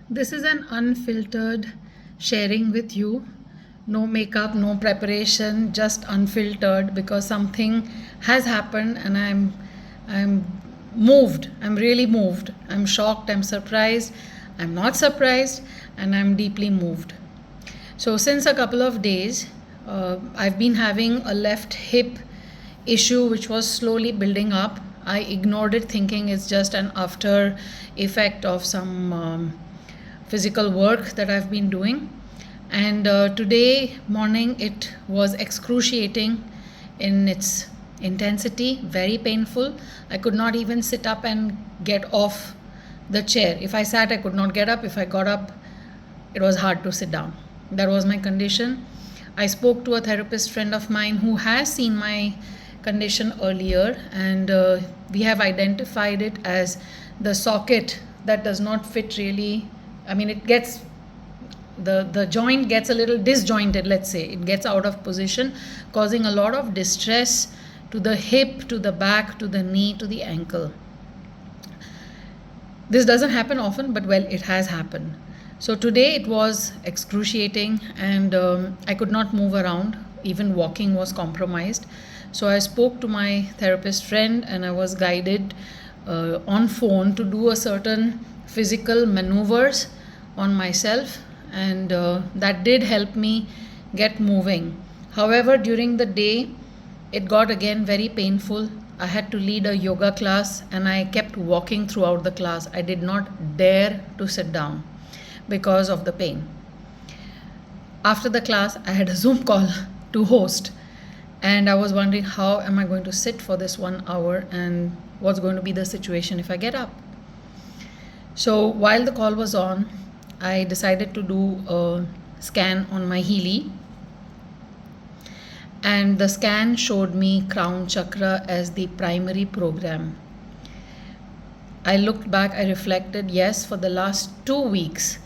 This is an unfiltered sharing with you. No makeup, no preparation, just unfiltered because something has happened and I'm moved. I'm really moved. I'm shocked, I'm surprised, I'm not surprised, and I'm deeply moved. So since a couple of days, I've been having a left hip issue which was slowly building up. I ignored it thinking it's just an after effect of some physical work that I've been doing. And today morning it was excruciating in its intensity, very painful. I could not even sit up and get off the chair. If I sat, I could not get up. If I got up, it was hard to sit down. That was my condition. I spoke to a therapist friend of mine who has seen my condition earlier, and we have identified it as the socket that does not fit really. I mean, it gets the joint gets a little disjointed, let's say. It gets out of position, causing a lot of distress to the hip, to the back, to the knee, to the ankle. This doesn't happen often, but well, it has happened. So today it was excruciating, and I could not move around. Even walking was compromised. So I spoke to my therapist friend, and I was guided on phone to do a certain physical maneuvers on myself, and that did help me get moving. However, during the day, it got again very painful. I had to lead a yoga class, and I kept walking throughout the class. I did not dare to sit down because of the pain. After the class, I had a Zoom call to host, and I was wondering how am I going to sit for this 1 hour and what's going to be the situation if I get up. So while the call was on, I decided to do a scan on my Healy, and the scan showed me crown chakra as the primary program. I looked back, I reflected, yes, for the last 2 weeks,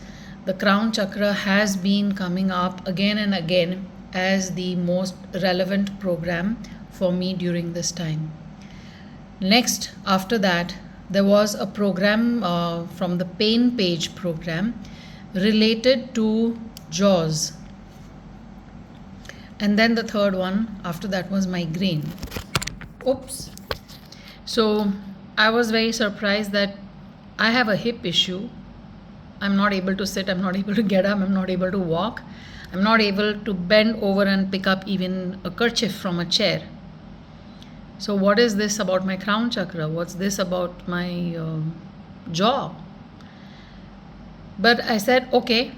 the crown chakra has been coming up again and again as the most relevant program for me during this time. Next, after that, there was a program from the Pain Page program related to jaws. And then the third one after that was migraine. Oops. So I was very surprised that I have a hip issue. I'm not able to sit, I'm not able to get up, I'm not able to walk, I'm not able to bend over and pick up even a kerchief from a chair. So what is this about my crown chakra? What's this about my jaw? But I said, okay,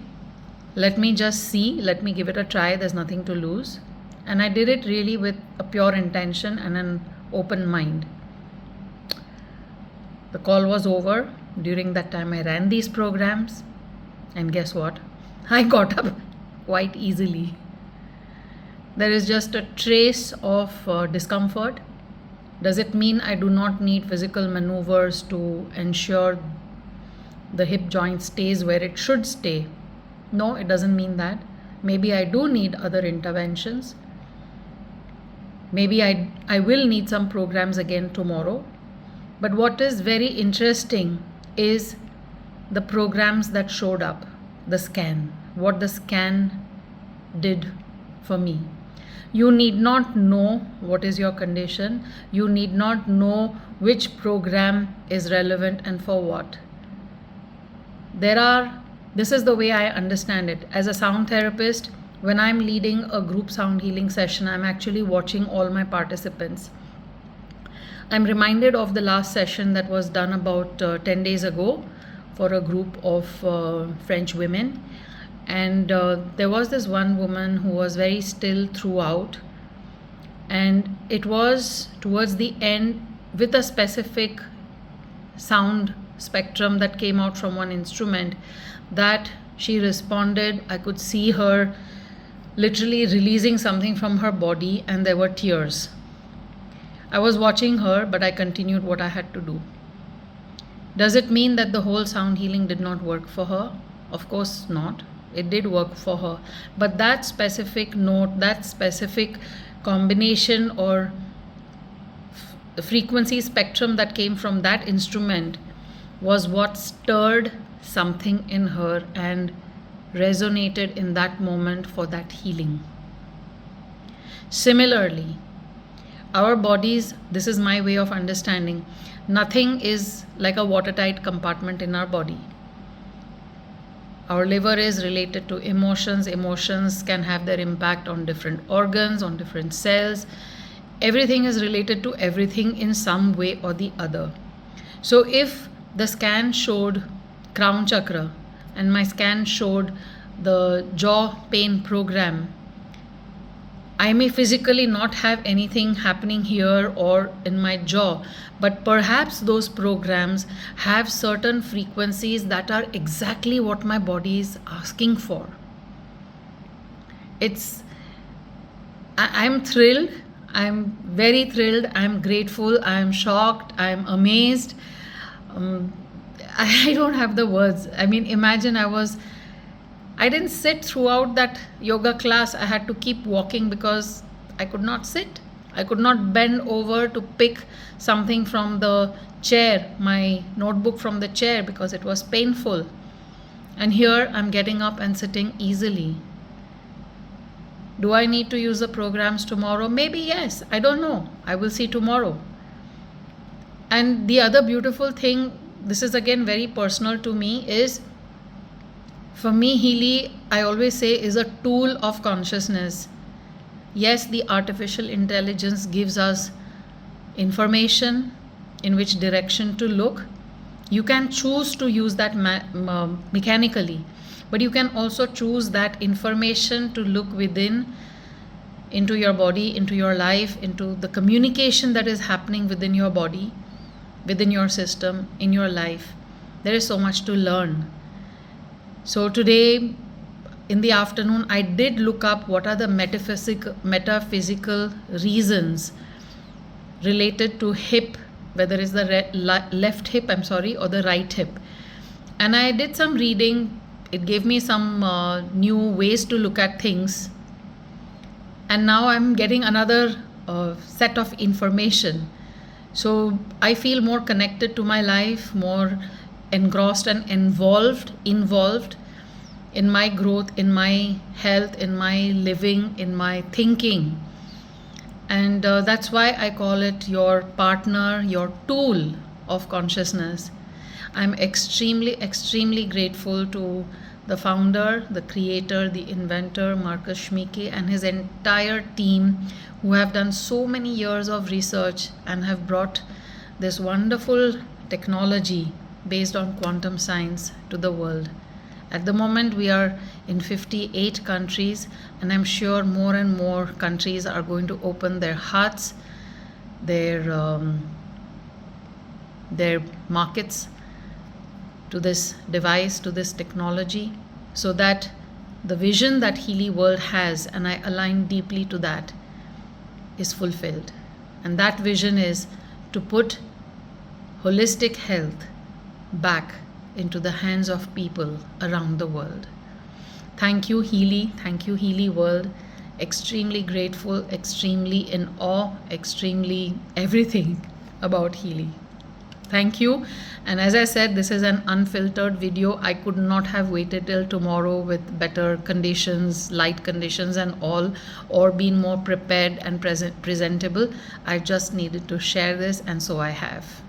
let me just see, let me give it a try, there's nothing to lose. And I did it really with a pure intention and an open mind. The call was over. During that time I ran these programs, and guess what? I got up quite easily. There is just a trace of discomfort. Does it mean I do not need physical maneuvers to ensure the hip joint stays where it should stay? No, it doesn't mean that. Maybe I do need other interventions. Maybe I will need some programs again tomorrow. But what is very interesting is the programs that showed up, the scan, what the scan did for me. You need not know what is your condition. You need not know which program is relevant and for what. This is the way I understand it. As a sound therapist, when I'm leading a group sound healing session, I'm actually watching all my participants. I'm reminded of the last session that was done about 10 days ago for a group of French women. And there was this one woman who was very still throughout. And it was towards the end with a specific sound spectrum that came out from one instrument that she responded. I could see her literally releasing something from her body, and there were tears. I was watching her, but I continued what I had to do. Does it mean that the whole sound healing did not work for her? Of course not. It did work for her. But that specific note, that specific combination or the frequency spectrum that came from that instrument was what stirred something in her and resonated in that moment for that healing. Similarly, our bodies, this is my way of understanding, nothing is like a watertight compartment in our body. Our liver is related to emotions. Emotions can have their impact on different organs, on different cells. Everything is related to everything in some way or the other. So if the scan showed crown chakra and my scan showed the jaw pain program, I may physically not have anything happening here or in my jaw, but perhaps those programs have certain frequencies that are exactly what my body is asking for. I'm thrilled. I'm very thrilled. I'm grateful. I'm shocked. I'm amazed. I don't have the words. I mean, imagine I didn't sit throughout that yoga class. I had to keep walking because I could not sit. I could not bend over to pick something from the chair, my notebook from the chair, because it was painful. And here I'm getting up and sitting easily. Do I need to use the programs tomorrow? Maybe yes. I don't know. I will see tomorrow. And the other beautiful thing, this is again very personal to me, is for me, Healy, I always say, is a tool of consciousness. Yes, the artificial intelligence gives us information in which direction to look. You can choose to use that mechanically, but you can also choose that information to look within, into your body, into your life, into the communication that is happening within your body, within your system, in your life. There is so much to learn. So today in the afternoon, I did look up what are the metaphysical reasons related to hip, whether it's the left hip, or the right hip. And I did some reading. It gave me some new ways to look at things. And now I'm getting another set of information. So I feel more connected to my life, more engrossed and involved in my growth, in my health, in my living, in my thinking. And that's why I call it your partner, your tool of consciousness. I'm extremely, extremely grateful to the founder, the creator, the inventor, Marcus Schmieke, and his entire team who have done so many years of research and have brought this wonderful technology based on quantum science to the world. At the moment, we are in 58 countries, and I'm sure more and more countries are going to open their hearts, their markets to this device, to this technology, so that the vision that Healy World has, and I align deeply to that, is fulfilled. And that vision is to put holistic health back into the hands of people around the world. Thank you, Healy. Thank you, Healy World. Extremely grateful, extremely in awe, extremely everything about Healy. Thank you. And as I said, this is an unfiltered video. I could not have waited till tomorrow with better conditions, light conditions and all, or been more prepared and presentable. I just needed to share this, and so I have.